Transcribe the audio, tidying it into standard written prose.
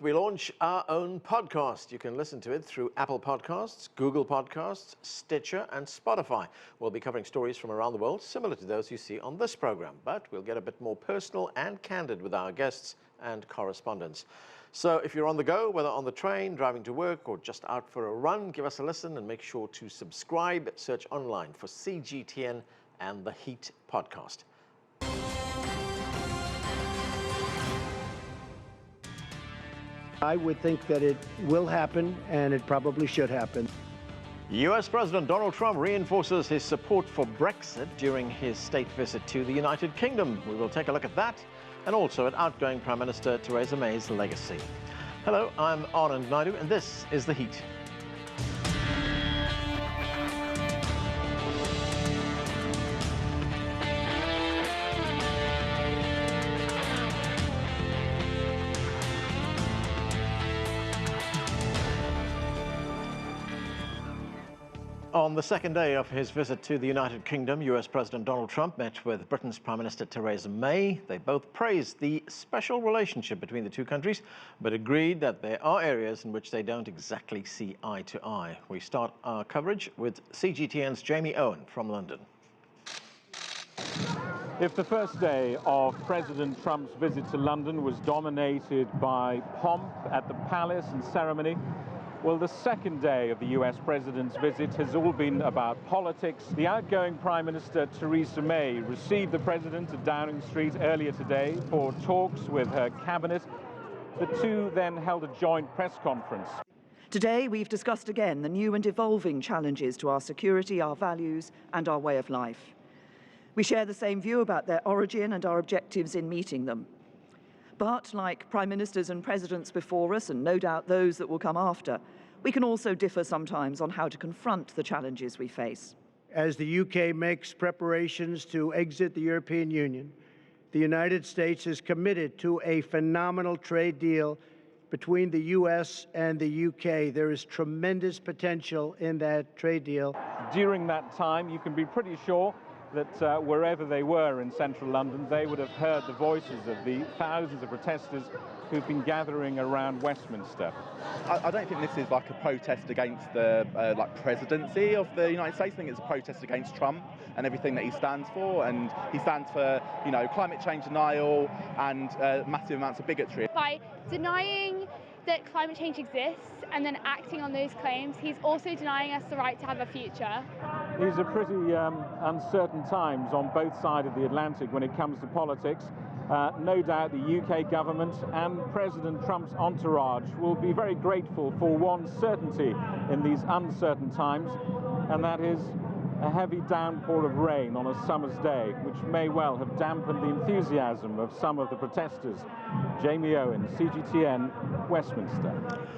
week, we launch our own podcast. You can listen to it through Apple Podcasts, Google Podcasts, Stitcher, and Spotify. We'll be covering stories from around the world, similar to those you see on this program, but we'll get a bit more personal and candid with our guests and correspondents. So if you're on the go, whether on the train, driving to work, or just out for a run, give us a listen and make sure to subscribe. Search online for CGTN and the Heat podcast. I would think that it will happen, and it probably should happen. US President Donald Trump reinforces his support for Brexit during his state visit to the United Kingdom. We will take a look at that, and also at outgoing Prime Minister Theresa May's legacy. Hello, I'm Anand Naidu, and this is The Heat. On the second day of his visit to the United Kingdom, US President Donald Trump met with Britain's Prime Minister Theresa May. They both praised the special relationship between the two countries, but agreed that there are areas in which they don't exactly see eye to eye. We start our coverage with CGTN's Jamie Owen from London. If the first day of President Trump's visit to London was dominated by pomp at the palace and ceremony, well, the second day of the US President's visit has all been about politics. The outgoing Prime Minister Theresa May received the President at Downing Street earlier today for talks with her cabinet. The two then held a joint press conference. Today, we've discussed again the new and evolving challenges to our security, our values, and our way of life. We share the same view about their origin and our objectives in meeting them. But, like Prime Ministers and Presidents before us, and no doubt those that will come after, we can also differ sometimes on how to confront the challenges we face. As the UK makes preparations to exit the European Union, the United States is committed to a phenomenal trade deal between the US and the UK. There is tremendous potential in that trade deal. During that time, you can be pretty sure that wherever they were in central London, they would have heard the voices of the thousands of protesters who've been gathering around Westminster. I don't think this is like a protest against the presidency of the United States. I think it's a protest against Trump and everything that he stands for, and he stands for, climate change denial and massive amounts of bigotry. By denying that climate change exists and then acting on those claims, he's also denying us the right to have a future. These are pretty uncertain times on both sides of the Atlantic when it comes to politics. No doubt the UK government and President Trump's entourage will be very grateful for one certainty in these uncertain times, and that is a heavy downpour of rain on a summer's day, which may well have dampened the enthusiasm of some of the protesters. Jamie Owen, CGTN, Westminster.